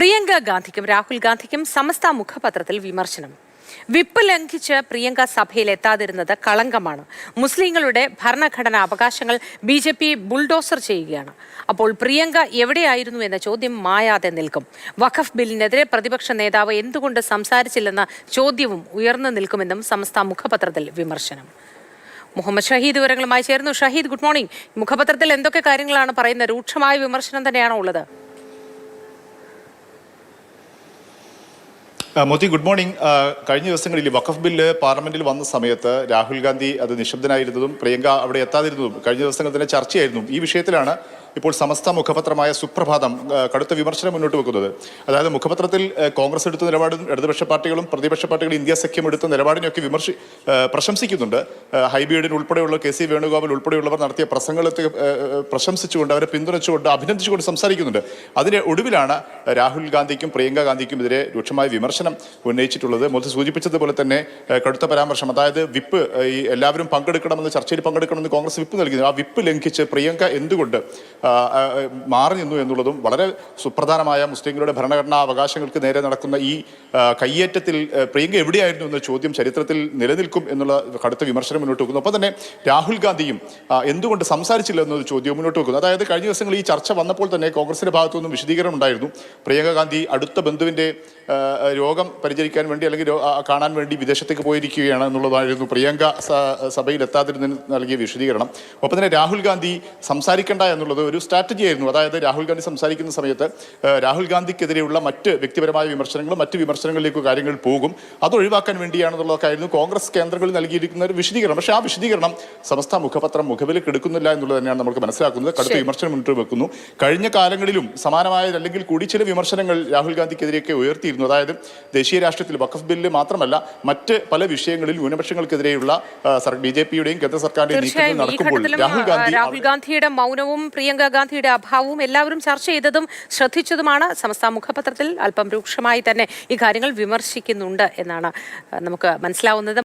പ്രിയങ്ക ഗാന്ധിക്കും രാഹുൽ ഗാന്ധിക്കും സമസ്ത മുഖപത്രത്തിൽ വിമർശനം. വിപ്പ് ലംഘിച്ച് പ്രിയങ്ക സഭയിൽ എത്താതിരുന്നത് കളങ്കമാണ്. മുസ്ലിങ്ങളുടെ ഭരണഘടനാ അവകാശങ്ങൾ BJP ബുൾഡോസർ ചെയ്യുകയാണ്. അപ്പോൾ പ്രിയങ്ക എവിടെയായിരുന്നു എന്ന ചോദ്യം മായാതെ നിൽക്കും. വഖഫ് ബില്ലിനെതിരെ പ്രതിപക്ഷ നേതാവ് എന്തുകൊണ്ട് സംസാരിച്ചില്ലെന്ന ചോദ്യവും ഉയർന്നു നിൽക്കുമെന്നും സമസ്ത മുഖപത്രത്തിൽ വിമർശനം. മുഹമ്മദ് ഷഹീദ് വിവരങ്ങളുമായി ചേർന്നു. Shaheed, good morning. മുഖപത്രത്തിൽ എന്തൊക്കെ കാര്യങ്ങളാണ് പറയുന്നത്? രൂക്ഷമായ വിമർശനം തന്നെയാണോ ഉള്ളത്? Modi, good morning. കഴിഞ്ഞ ദിവസങ്ങളിൽ വഖഫ് ബില്ല് പാർലമെന്റിൽ വന്ന സമയത്ത് രാഹുൽ ഗാന്ധി അത് നിശബ്ദനായിരുന്നതും പ്രിയങ്ക അവിടെ എത്താതിരുന്നതും കഴിഞ്ഞ ദിവസങ്ങളിൽ തന്നെ ചർച്ചയായിരുന്നു. ഈ വിഷയത്തിലാണ് ഇപ്പോൾ സമസ്ത മുഖപത്രമായ സുപ്രഭാതം കടുത്ത വിമർശനം മുന്നോട്ട് വെക്കുന്നത്. അതായത് മുഖപത്രത്തിൽ കോൺഗ്രസ് എടുത്ത നിലപാടും ഇടതുപക്ഷ പാർട്ടികളും പ്രതിപക്ഷ പാർട്ടികളും ഇന്ത്യ സഖ്യം എടുത്ത നിലപാടിനെയൊക്കെ പ്രശംസിക്കുന്നുണ്ട്. ഹൈബിയുടെ ഉൾപ്പെടെയുള്ള KC വേണുഗോപാൽ ഉൾപ്പെടെയുള്ളവർ നടത്തിയ പ്രസംഗത്തെ പ്രശംസിച്ചുകൊണ്ട്, അവരെ പിന്തുണച്ചുകൊണ്ട്, അഭിനന്ദിച്ചുകൊണ്ട് സംസാരിക്കുന്നുണ്ട്. അതിന്റെ ഒടുവിലാണ് രാഹുൽ ഗാന്ധിക്കും പ്രിയങ്ക ഗാന്ധിക്കും എതിരെ രൂക്ഷമായ വിമർശനം ഉന്നയിച്ചിട്ടുള്ളത്. മോദി സൂചിപ്പിച്ചതുപോലെ തന്നെ കടുത്ത പരാമർശം, അതായത് വിപ്പ് ഈ എല്ലാവരും പങ്കെടുക്കണമെന്ന്, ചർച്ചയിൽ പങ്കെടുക്കണമെന്ന് കോൺഗ്രസ് വിപ്പ് നൽകിയത്, ആ വിപ്പ് ലംഘിച്ച് പ്രിയങ്ക എന്തുകൊണ്ട് മാറി നിന്നു എന്നുള്ളതും വളരെ സുപ്രധാനമായ മുസ്ലിങ്ങളുടെ ഭരണഘടനാ അവകാശങ്ങൾക്ക് നേരെ നടക്കുന്ന ഈ കയ്യേറ്റത്തിൽ പ്രിയങ്ക എവിടെയായിരുന്നു എന്ന ചോദ്യം ചരിത്രത്തിൽ നിലനിൽക്കും എന്നുള്ള കടുത്ത വിമർശനം മുന്നോട്ട് വെക്കുന്നു. ഒപ്പം തന്നെ രാഹുൽ ഗാന്ധിയും എന്തുകൊണ്ട് സംസാരിച്ചില്ല എന്നൊരു ചോദ്യം മുന്നോട്ട് വെക്കുന്നു. അതായത് കഴിഞ്ഞ ദിവസങ്ങളിൽ ഈ ചർച്ച വന്നപ്പോൾ തന്നെ കോൺഗ്രസിന്റെ ഭാഗത്തു നിന്നും വിശദീകരണം ഉണ്ടായിരുന്നു. പ്രിയങ്ക ഗാന്ധി അടുത്ത ബന്ധുവിന്റെ രോഗം പരിചരിക്കാൻ വേണ്ടി അല്ലെങ്കിൽ കാണാൻ വേണ്ടി വിദേശത്തേക്ക് പോയിരിക്കുകയാണ് എന്നുള്ളതായിരുന്നു പ്രിയങ്ക സഭയിൽ എത്താതിരുന്നതിന് നൽകിയ വിശദീകരണം. ഒപ്പം തന്നെ രാഹുൽ ഗാന്ധി സംസാരിക്കേണ്ട എന്നുള്ളത് ഒരു സ്ട്രാറ്റജി ആയിരുന്നു. അതായത് രാഹുൽ ഗാന്ധി സംസാരിക്കുന്ന സമയത്ത് രാഹുൽ ഗാന്ധിക്കെതിരെയുള്ള മറ്റ് വ്യക്തിപരമായ വിമർശനങ്ങളും മറ്റ് വിമർശനങ്ങളിലേക്ക് കാര്യങ്ങൾ പോകും, അത് ഒഴിവാക്കാൻ വേണ്ടിയാണെന്നുള്ളതൊക്കെ ആയിരുന്നു കോൺഗ്രസ് കേന്ദ്രങ്ങളിൽ നൽകിയിരിക്കുന്ന ഒരു വിശദീകരണം. പക്ഷേ ആ വിശദീകരണം സമസ്ത മുഖപത്രം മുഖവിലേക്ക് എടുക്കുന്നില്ല എന്നുള്ളത് തന്നെയാണ് നമുക്ക് മനസ്സിലാക്കുന്നത്. കടുത്ത വിമർശനം മുന്നോട്ട് വെക്കുന്നു. കഴിഞ്ഞ കാലങ്ങളിലും സമാനമായ അല്ലെങ്കിൽ കൂടി ചില വിമർശനങ്ങൾ രാഹുൽ ഗാന്ധിക്കെതിരെയൊക്കെ ഉയർത്തിയിരുന്നു. അതായത് ദേശീയ രാഷ്ട്രീയത്തിൽ വഖഫ് ബില്ല് മാത്രമല്ല മറ്റ് പല വിഷയങ്ങളിൽ ന്യൂനപക്ഷങ്ങൾക്കെതിരെയുള്ള BJPയുടെയും കേന്ദ്ര സർക്കാരിന്റെയും നീക്കങ്ങൾ നടക്കുമ്പോൾ രാഹുൽ ഗാന്ധിയുടെ മൗനവും പ്രിയങ്ക ഗാന്ധിയുടെ അഭാവവും എല്ലാവരും ചർച്ച ചെയ്തതും ശ്രദ്ധിച്ചതുമാണ്. സമസ്ത മുഖപത്രത്തിൽ അല്പം രൂക്ഷമായി തന്നെ ഈ കാര്യങ്ങൾ വിമർശിക്കുന്നുണ്ട് എന്നാണ് നമുക്ക് മനസ്സിലാവുന്നത്.